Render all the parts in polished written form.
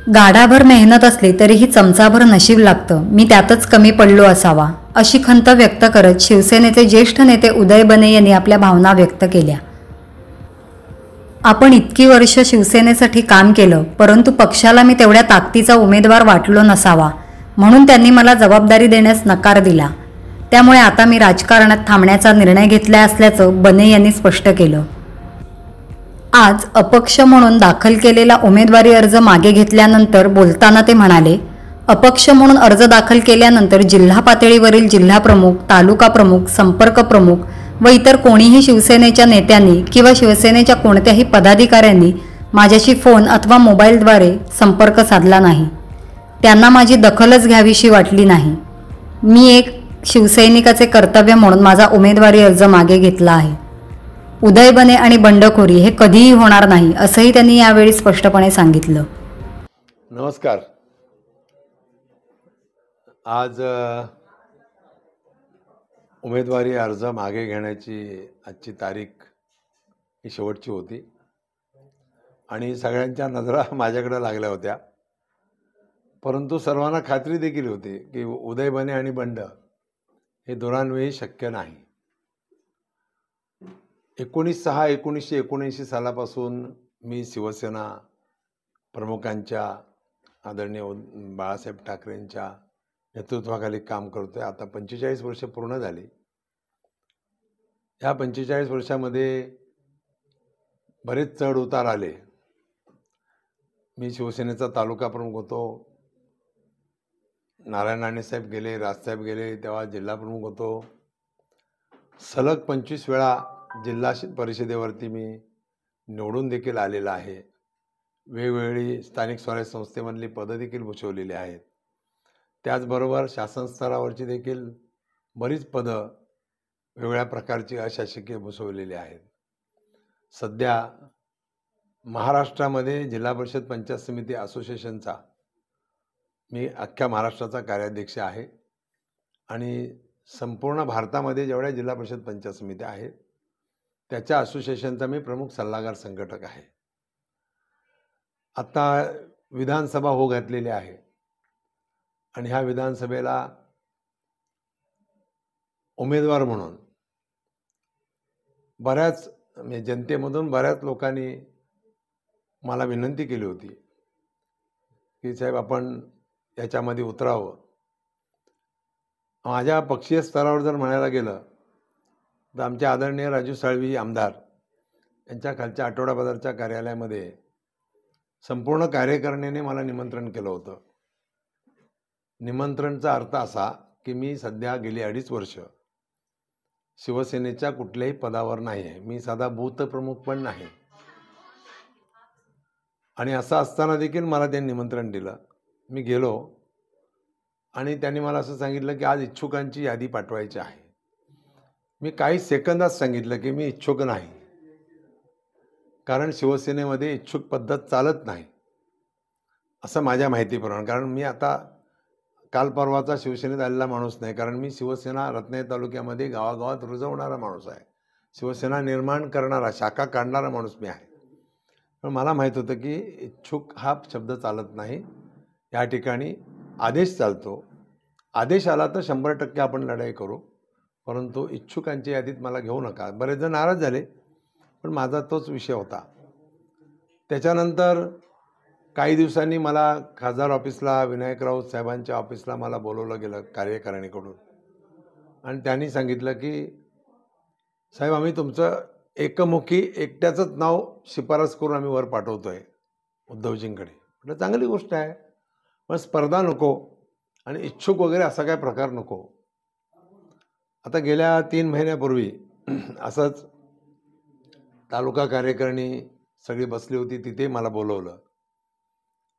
गाडाभर मेहनत असली तरीही चमचाभर नशीब लागतं, मी त्यातच कमी पडलो असावा, अशी खंत व्यक्त करत शिवसेनेचे ज्येष्ठ नेते उदय बने यांनी आपल्या भावना व्यक्त केल्या. आपण इतकी वर्ष शिवसेनेसाठी काम केलं, परंतु पक्षाला मी तेवढ्या ताकदीचा उमेदवार वाटलो नसावा, म्हणून त्यांनी मला जबाबदारी देण्यास नकार दिला. त्यामुळे आता मी राजकारणात थांबण्याचा निर्णय घेतला असल्याचं बने यांनी स्पष्ट केलं. आज अपक्ष म्हणून दाखल केलेला उमेदवारी अर्ज मागे घेतल्यानंतर बोलताना ते म्हणाले, अपक्ष म्हणून अर्ज दाखल केल्यानंतर जिल्हा पातळीवरील जिल्हाप्रमुख, तालुका प्रमुख, संपर्क प्रमुख व इतर कोणीही शिवसेनेच्या नेत्यांनी किंवा शिवसेनेच्या कोणत्याही पदाधिकाऱ्यांनी माझ्याशी फोन अथवा मोबाईलद्वारे संपर्क साधला नाही. त्यांना माझी दखलच घ्यावीशी वाटली नाही. मी एक शिवसैनिकाचे कर्तव्य म्हणून माझा उमेदवारी अर्ज मागे घेतला आहे. उदय बने आणि बंडखोरी हे कधीही होणार नाही, असंही त्यांनी यावेळी स्पष्टपणे सांगितलं. नमस्कार. आज उमेदवारी अर्ज मागे घेण्याची आजची तारीख ही शेवटची होती आणि सगळ्यांच्या नजरा माझ्याकडे लागल्या होत्या. परंतु सर्वांना खात्री देखील होती की उदय बने आणि बंड हे दोघांवेळी शक्य नाही. 19/6/1979 सालापासून मी शिवसेना प्रमुखांच्या आदरणीय बाळासाहेब ठाकरेंच्या नेतृत्वाखाली काम करतोय. आता 45 वर्ष पूर्ण झाली. या 45 वर्षामध्ये बरेच चढ उतार आले. मी शिवसेनेचा तालुका प्रमुख होतो. नारायण राणे साहेब गेले, राजसाहेब गेले, तेव्हा जिल्हा प्रमुख होतो. सलग 25 वेळा जिल्हा परिषदेवरती मी निवडून देखील आलेला आहे. वेगवेगळी स्थानिक स्वराज्य संस्थेमधली पदं देखील भूषवलेली आहेत. त्याचबरोबर शासन स्तरावरची देखील बरीच पदं वेगवेगळ्या प्रकारची अशासकीय भूषवलेली आहेत. सध्या महाराष्ट्रामध्ये जिल्हा परिषद पंचायत समिती असोसिएशनचा मी अख्ख्या महाराष्ट्राचा कार्याध्यक्ष आहे आणि संपूर्ण भारतामध्ये जेवढ्या जिल्हा परिषद पंचायत समित्या आहेत त्याच्या असोसिएशनचा मी प्रमुख सल्लागार संघटक आहे. आता विधानसभा हो घातलेली आहे आणि ह्या विधानसभेला उमेदवार म्हणून बऱ्याच जनतेमधून बऱ्याच लोकांनी मला विनंती केली होती की साहेब आपण याच्यामध्ये उतरावं. माझ्या पक्षीय स्तरावर जर म्हणायला गेलं तर आमचे आदरणीय राजू साळवी आमदार यांच्या खालच्या आठवडा बाजारच्या कार्यालयामध्ये संपूर्ण कार्यकारिणीने मला निमंत्रण केलं होतं. निमंत्रणचा अर्थ असा की मी सध्या गेली 2.5 वर्ष शिवसेनेच्या कुठल्याही पदावर नाही आहे. मी साधा बूथ प्रमुख पण नाही आणि असं असताना देखील मला त्यांनी निमंत्रण दिलं. मी गेलो आणि त्यांनी मला असं सांगितलं की आज इच्छुकांची यादी पाठवायची आहे. मी काही सेकंदात सांगितलं की मी इच्छुक नाही, कारण शिवसेनेमध्ये इच्छुक पद्धत चालत नाही असं माझ्या माहितीप्रमाणे. कारण मी आता काल परवाचा शिवसेनेत आलेला माणूस नाही, कारण मी शिवसेना रत्नागिरी तालुक्यामध्ये गावागावात रुजवणारा माणूस आहे. शिवसेना निर्माण करणारा, शाखा काढणारा माणूस मी आहे. पण मला माहीत होतं की इच्छुक हा शब्द चालत नाही. या ठिकाणी आदेश चालतो. आदेश आला तर 100% आपण लढाई करू, परंतु इच्छुकांच्या यादीत मला घेऊ नका. बरेच जण नाराज झाले, पण माझा तोच विषय होता. त्याच्यानंतर काही दिवसांनी मला खासदार ऑफिसला, विनायक राऊत साहेबांच्या ऑफिसला मला बोलवलं गेलं कार्यकारिणीकडून आणि त्यांनी सांगितलं की साहेब आम्ही तुमचं एकमुखी एकट्याचंच नाव शिफारस करून आम्ही वर पाठवतोय उद्धवजींकडे. म्हटलं चांगली गोष्ट आहे, पण स्पर्धा नको आणि इच्छुक वगैरे असा काय प्रकार नको. आता गेल्या 3 महिन्यापूर्वी असंच तालुका कार्यकारिणी सगळी बसली होती, तिथे मला बोलवलं.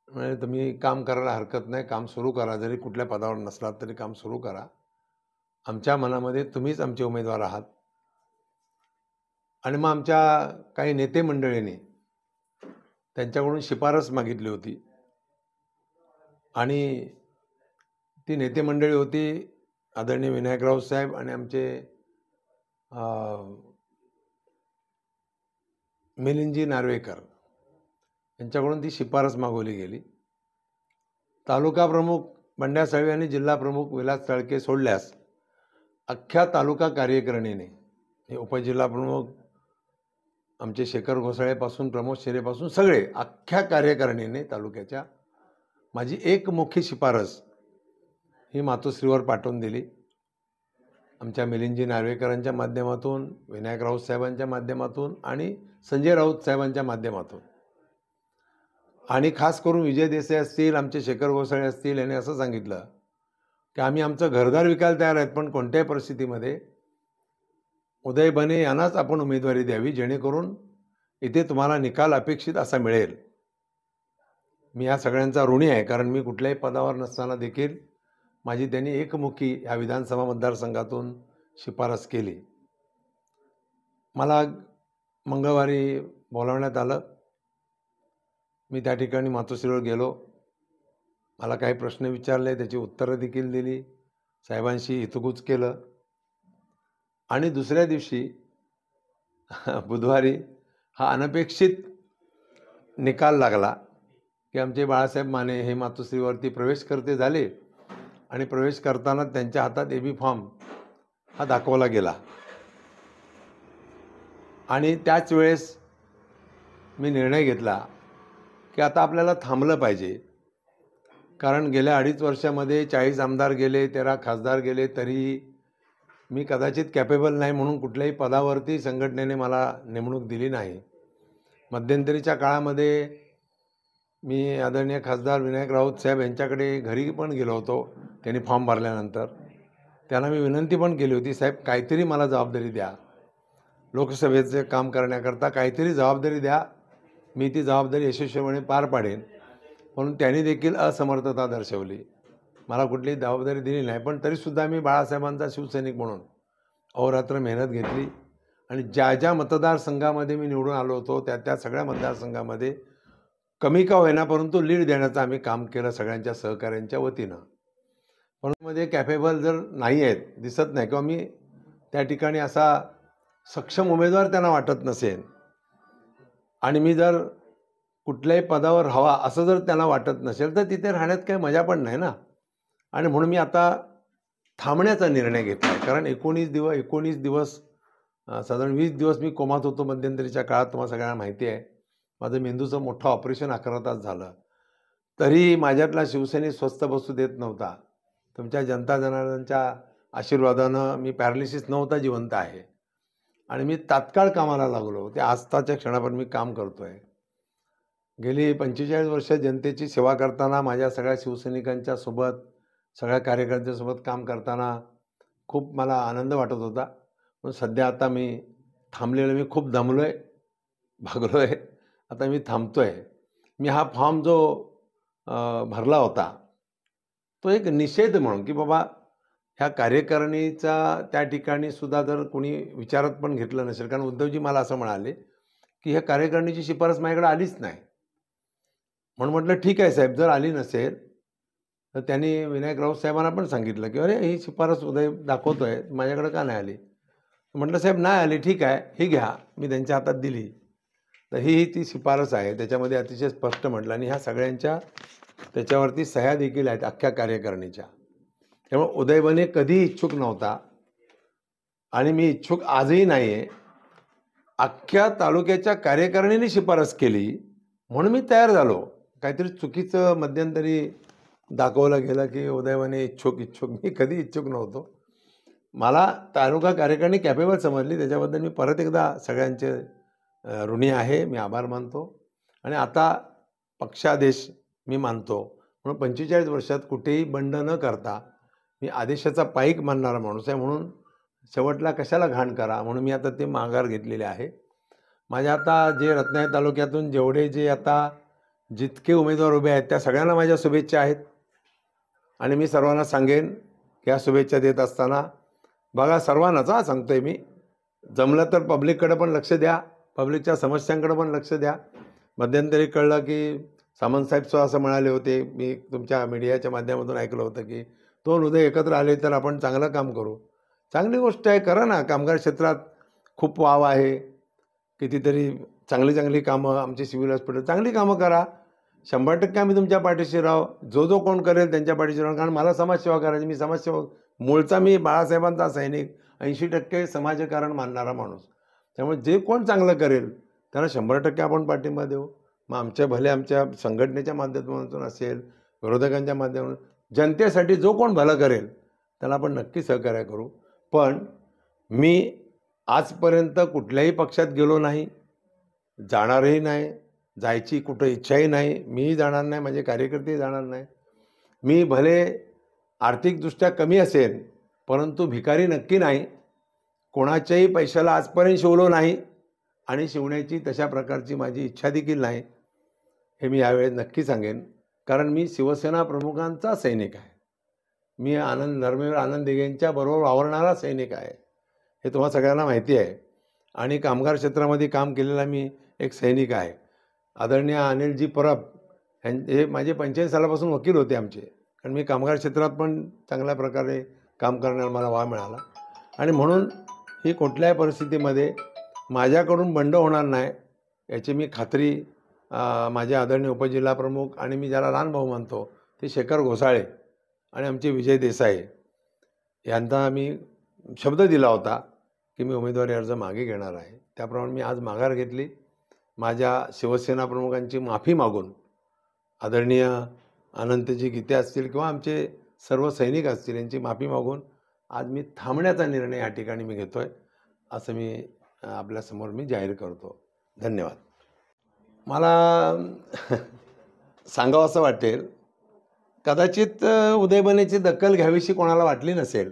म्हणजे तुम्ही काम करायला हरकत नाही, काम सुरू करा. जरी कुठल्या पदावर नसलात तरी काम सुरू करा. आमच्या मनामध्ये तुम्हीच आमचे उमेदवार आहात. आणि मग आमच्या काही नेते मंडळींनी त्यांच्याकडून शिफारस मागितली होती आणि ती नेते मंडळी होती आदरणीय विनायक राऊत साहेब आणि आमचे मिलिंदजी नार्वेकर यांच्याकडून ती शिफारस मागवली गेली तालुका प्रमुख बंड्या साळवे आणि जिल्हा प्रमुख विलास तळके सोडल्यास अख्ख्या तालुका कार्यकारिणीने हे उपजिल्हा प्रमुख आमचे शेखर घोसाळेपासून प्रमोद शेरेपासून सगळे अख्ख्या कार्यकारिणीने तालुक्याच्या माझी एकमुखी शिफारस ही मातोश्रीवर पाठवून दिली. आमच्या मिलिंदजी नार्वेकरांच्या माध्यमातून, विनायक राऊत साहेबांच्या माध्यमातून आणि संजय राऊत साहेबांच्या माध्यमातून आणि खास करून विजय देसाई असतील, आमचे शेखर घोसाळे असतील यांनी असं सांगितलं की आम्ही आमचं घरदार विकायला तयार आहेत, पण कोणत्याही परिस्थितीमध्ये उदय बने यांनाच आपण उमेदवारी द्यावी, जेणेकरून इथे तुम्हाला निकाल अपेक्षित असा मिळेल. मी या सगळ्यांचा ऋणी आहे, कारण मी कुठल्याही पदावर नसताना देखील माझी त्यांनी एकमुखी या विधानसभा मतदारसंघातून शिफारस केली. मला मंगळवारी बोलावण्यात आलं. मी त्या ठिकाणी मातोश्रीवर गेलो. मला काही प्रश्न विचारले, त्याची उत्तरं देखील दिली, साहेबांशी हितगुज केलं आणि दुसऱ्या दिवशी बुधवारी हा अनपेक्षित निकाल लागला की आमचे बाळासाहेब माने हे मातोश्रीवरती प्रवेशकर्ते झाले आणि प्रवेश करताना त्यांच्या हातात एबी फॉर्म हा दाखवला गेला. आणि त्याच वेळेस मी निर्णय घेतला की आता आपल्याला थांबलं पाहिजे, कारण गेल्या 2.5 वर्षामध्ये 40 आमदार गेले, 13 खासदार गेले, तरीही मी कदाचित कॅपेबल नाही म्हणून कुठल्याही पदावरती संघटनेने मला नेमणूक दिली नाही. मध्यंतरीच्या काळामध्ये मी आदरणीय खासदार विनायक राऊत साहेब यांच्याकडे घरी पण गेलो होतो. त्यांनी फॉर्म भरल्यानंतर त्यांना मी विनंती पण केली होती, साहेब काहीतरी मला जबाबदारी द्या, लोकसभेचे काम करण्याकरता काहीतरी जबाबदारी द्या, मी ती जबाबदारी यशस्वीपणे पार पाडेन. म्हणून त्यांनी देखील असमर्थता दर्शवली, मला कुठलीही जबाबदारी दिली नाही. पण तरीसुद्धा मी बाळासाहेबांचा शिवसैनिक म्हणून अहोरात्र मेहनत घेतली आणि ज्या ज्या मतदारसंघामध्ये मी निवडून आलो होतो त्या सगळ्या मतदारसंघामध्ये कमी का होईना परंतु लीड देण्याचं आम्ही काम केलं सगळ्यांच्या सहकाऱ्यांच्या वतीनं. पण मध्ये कॅपेबल जर नाही आहेत, दिसत नाही, किंवा मी त्या ठिकाणी असा सक्षम उमेदवार त्यांना वाटत नसेल आणि मी जर कुठल्याही पदावर हवा असं जर त्यांना वाटत नसेल तर तिथे राहण्यात काही मजा पण नाही ना. आणि म्हणून मी आता थांबण्याचा निर्णय घेतला आहे. कारण 19 दिवस साधारण 20 दिवस मी कोमात होतो मध्यंतरीच्या काळात, तुम्हाला सगळ्यांना माहिती आहे. माझं मेंदूचं मोठं ऑपरेशन 11 तास झालं, तरी माझ्यातला शिवसैनिक स्वस्थ बसू देत नव्हता. तुमच्या जनता जनार्दनच्या आशीर्वादानं मी पॅरालिसिस नव्हता, जिवंत आहे आणि मी तात्काळ कामाला लागलो. ते आजताच्या क्षणापर्यंत मी काम करतो आहे. गेली 45 वर्ष जनतेची सेवा करताना, माझ्या सगळ्या शिवसैनिकांच्या सोबत, सगळ्या कार्यकर्त्यांसोबत काम करताना खूप मला आनंद वाटत होता. पण सध्या आता मी थांबलेलं, मी खूप दमलो आहे, भागलो आहे, आता मी थांबतो आहे. मी हा फॉर्म जो भरला होता तो एक निषेध म्हणून, की बाबा ह्या कार्यकारिणीचा त्या ठिकाणी सुद्धा जर कोणी विचारात पण घेतलं नसेल, कारण उद्धवजी मला असं म्हणाले की ह्या कार्यकारिणीची शिफारस माझ्याकडे आलीच नाही. म्हणून म्हटलं ठीक आहे साहेब, जर आली नसेल तर त्यांनी विनायक राऊत साहेबांना पण सांगितलं की अरे ही शिफारस उदय दाखवतोय, माझ्याकडे का नाही आली. म्हटलं साहेब नाही आली, ठीक आहे, ही घ्या. मी त्यांच्या हातात दिली. तर ही ती शिफारस आहे, त्याच्यामध्ये अतिशय स्पष्ट म्हटलं आणि ह्या सगळ्यांच्या त्याच्यावरती सह्या देखील आहेत अख्ख्या कार्यकारिणीच्या. त्यामुळे उदय बने कधी इच्छुक नव्हता आणि मी इच्छुक आजही नाही आहे. अख्ख्या तालुक्याच्या कार्यकारिणीने शिफारस केली म्हणून मी तयार झालो. काहीतरी चुकीचं मध्यंतरी दाखवलं गेलं की उदय बने इच्छुक. मी कधी इच्छुक नव्हतो. मला तालुका कार्यकारिणी कॅपेबल समजली, त्याच्याबद्दल मी परत एकदा सगळ्यांचे ऋणी आहे, मी आभार मानतो. आणि आता पक्षादेश मी मानतो, म्हणून 45 वर्षात कुठेही बंड न करता मी आदेशाचा पाईक मानणारा माणूस आहे. म्हणून शेवटला कशाला घाण करा, म्हणून मी आता ते माघार घेतलेले आहे. माझ्या आता जे रत्नागिरी तालुक्यातून जेवढे जे आता जितके उमेदवार उभे आहेत त्या सगळ्यांना माझ्या शुभेच्छा आहेत. आणि मी सर्वांना सांगेन की या शुभेच्छा देत असताना बघा, सर्वांनाच सांगतोय मी, जमलं तर पब्लिककडे पण लक्ष द्या, पब्लिकच्या समस्यांकडे पण लक्ष द्या. मध्यंतरी कळलं की सामंतसाहेब असं म्हणाले होते, मी तुमच्या मीडियाच्या माध्यमातून ऐकलं होतं की दोन उदय एकत्र आले तर आपण चांगलं काम करू. चांगली गोष्ट आहे, करा ना. कामगार क्षेत्रात खूप वाव आहे, कितीतरी चांगली कामं, आमचे सिव्हिल हॉस्पिटल, चांगली कामं करा. 100% आम्ही तुमच्या पाठीशी राहू, जो कोण करेल त्यांच्या पाठीशी राहू, कारण मला समाजसेवा करायची. मी समाजसेवक मूळचा, मी बाळासाहेबांचा सैनिक, 80% समाजकारण मानणारा माणूस. त्यामुळे जे कोण चांगलं करेल त्याला 100% आपण पाठिंबा देऊ. मग आमच्या संघटनेच्या माध्यमातून असेल, विरोधकांच्या माध्यमातून, जनतेसाठी जो कोण भलं करेल त्याला आपण नक्की सहकार्य करू. पण मी आजपर्यंत कुठल्याही पक्षात गेलो नाही, जाणारही नाही, जायची कुठं इच्छाही नाही. मीही जाणार नाही, माझे कार्यकर्तेही जाणार नाही. मी भले आर्थिकदृष्ट्या कमी असेल परंतु भिकारी नक्की नाही. कोणाच्याही पैशाला आजपर्यंत शिवलो नाही आणि शिवण्याची तशा प्रकारची माझी इच्छा देखील नाही, हे मी यावेळेस नक्की सांगेन. कारण मी शिवसेना प्रमुखांचा सैनिक आहे. मी आनंद दिघेंच्या बरोबर वावरणारा सैनिक आहे, हे तुम्हा सगळ्यांना माहिती आहे. आणि कामगार क्षेत्रामध्ये काम केलेला मी एक सैनिक आहे. आदरणीय अनिलजी परब हे माझे 45 सालापासून वकील होते आमचे, कारण मी कामगार क्षेत्रात पण चांगल्या प्रकारे काम करण्याला मला वाव मिळाला. आणि म्हणून ही कुठल्याही परिस्थितीमध्ये माझ्याकडून बंड होणार नाही याची मी खात्री माझे आदरणीय उपजिल्हाप्रमुख आणि मी ज्याला लहान भाऊ मानतो ते शेखर घोसाळे आणि आमचे विजय देसाई यांना मी शब्द दिला होता की मी उमेदवारी अर्ज मागे घेणार आहे. त्याप्रमाणे मी आज माघार घेतली. माझ्या शिवसेना प्रमुखांची माफी मागून, आदरणीय अनंतजी गीते असतील किंवा आमचे सर्व सैनिक असतील यांची माफी मागून आज मी थांबण्याचा निर्णय या ठिकाणी मी घेतो आहे, असं मी आपल्यासमोर मी जाहीर करतो. धन्यवाद. मला सांगावं असं वाटेल, कदाचित उदयबनेची दखल घ्यावीशी कोणाला वाटली नसेल.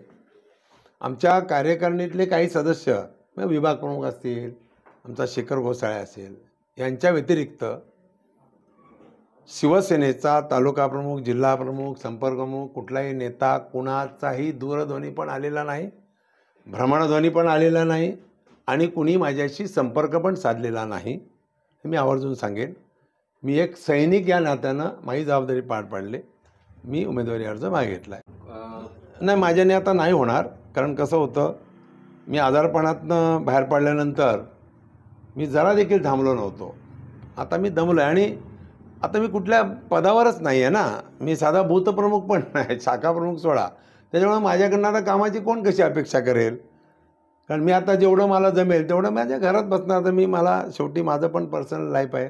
आमच्या कार्यकारिणीतले काही सदस्य, विभाग प्रमुख असतील, आमचा शेखर घोसाळे असेल, यांच्या व्यतिरिक्त शिवसेनेचा तालुका प्रमुख, जिल्हा प्रमुख, संपर्क प्रमुख, कुठलाही नेता कुणाचाही दूरध्वनी पण आलेला नाही, भ्रमणध्वनी पण आलेला नाही आणि कुणी माझ्याशी संपर्क पण साधलेला नाही, हे मी आवर्जून सांगेन. मी एक सैनिक या नात्यानं माझी जबाबदारी पार पाडली. मी उमेदवारी अर्ज मागे घेतला आहे. नाही, माझ्याने आता नाही होणार. कारण कसं होतं, मी आजारपणातनं बाहेर पडल्यानंतर मी जरा देखील थांबलो नव्हतो. आता मी दमलो आहे आणि आता मी कुठल्या पदावरच नाही आहे ना. मी साधा बूथप्रमुख पण नाही, शाखा प्रमुख सोडा. त्याच्यामुळे माझ्याकडनं आता कामाची कोण कशी अपेक्षा करेल. कारण मी आता जेवढं मला जमेल तेवढं माझ्या घरात बसणार. तर मला शेवटी माझं पण पर्सनल लाईफ आहे,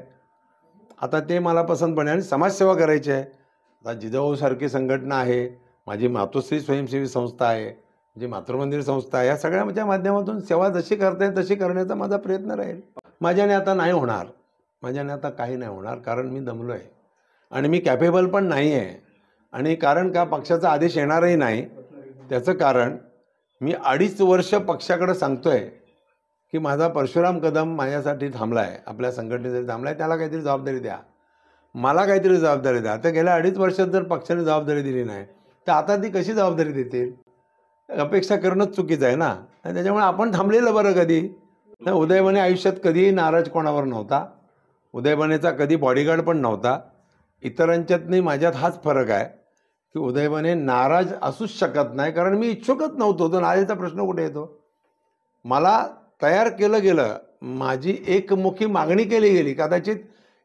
आता ते मला पसंत पण आहे आणि समाजसेवा करायची आहे. आता जिजाऊसारखी संघटना आहे, माझी मातोश्री स्वयंसेवी संस्था आहे, जी मातृमंदिर संस्था आहे, या सगळ्याच्या माध्यमातून सेवा जशी करता येईल तशी करण्याचा माझा प्रयत्न राहील. माझ्याने आता नाही होणार, माझ्याने आता काही नाही होणार, कारण मी दमलो आहे आणि मी कॅपेबल पण नाही आहे. आणि कारण का पक्षाचा आदेश येणारही नाही, त्याचं कारण मी 2.5 वर्ष पक्षाकडे सांगतो आहे की माझा परशुराम कदम माझ्यासाठी थांबला आहे, आपल्या संघटनेसाठी थांबला आहे, त्याला काहीतरी जबाबदारी द्या, मला काहीतरी जबाबदारी द्या. तर गेल्या 2.5 वर्षात जर पक्षाने जबाबदारी दिली नाही तर आता ती कशी जबाबदारी देतील. अपेक्षा करणंच चुकीचं आहे ना. आणि त्याच्यामुळे आपण थांबलेलं बरं. कधी उदयबने आयुष्यात कधीही नाराज कोणावर नव्हता, उदयबनेचा कधी बॉडीगार्ड पण नव्हता. इतरांच्यातनी माझ्यात हाच फरक आहे की उदयबने नाराज असूच शकत नाही, कारण मी इच्छुकच नव्हतो. तो नाराजीचा प्रश्न कुठे येतो. मला तयार केलं गेलं, माझी एकमुखी मागणी केली गेली. कदाचित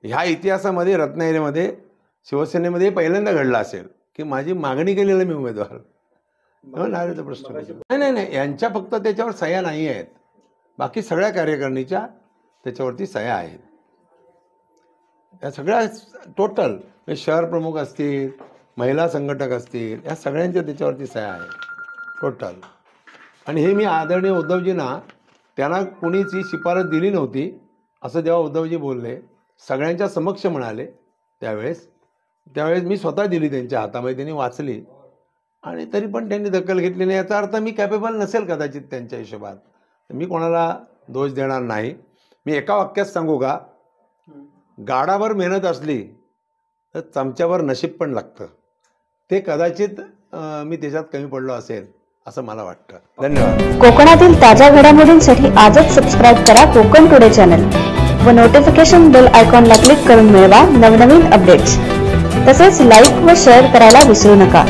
ह्या इतिहासामध्ये रत्नागिरीमध्ये शिवसेनेमध्ये पहिल्यांदा घडलं असेल की माझी मागणी केलेलं मी उमेदवार. नाराजीचा प्रश्न नाही, यांच्या फक्त त्याच्यावर सह्या नाही आहेत, बाकी सगळ्या कार्यकारिणीच्या त्याच्यावरती सह्या आहेत. या सगळ्या टोटल शहर प्रमुख असतील, महिला संघटक असतील, या सगळ्यांच्या त्याच्यावरती सह्या आहेत टोटल. आणि हे मी आदरणीय उद्धवजींना, त्यांना कुणीच ही शिफारस दिली नव्हती असं जेव्हा उद्धवजी बोलले, सगळ्यांच्या समक्ष म्हणाले, त्यावेळेस मी स्वतः दिली त्यांच्या हातामध्ये, त्यांनी वाचली आणि तरी पण त्यांनी दखल घेतली नाही. याचा अर्थ मी कॅपेबल नसेल कदाचित त्यांच्या हिशोबात. मी कोणाला दोष देणार नाही. मी एका वाक्यात सांगू का, गाडावर मेहनत असली तर चमच्यावर नशीब पण लागतं. ते कदाचित मी त्याच्यात कमी पडलो असेल असं मला वाटतं. धन्यवाद. कोकणातील ताज्या घडामोडींसाठी आजच सबस्क्राईब करा कोकण टुडे चॅनल व नोटिफिकेशन बेल आयकॉनला क्लिक करून मिळवा नवनवीन अपडेट्स. तसेच लाईक व शेअर करायला विसरू नका.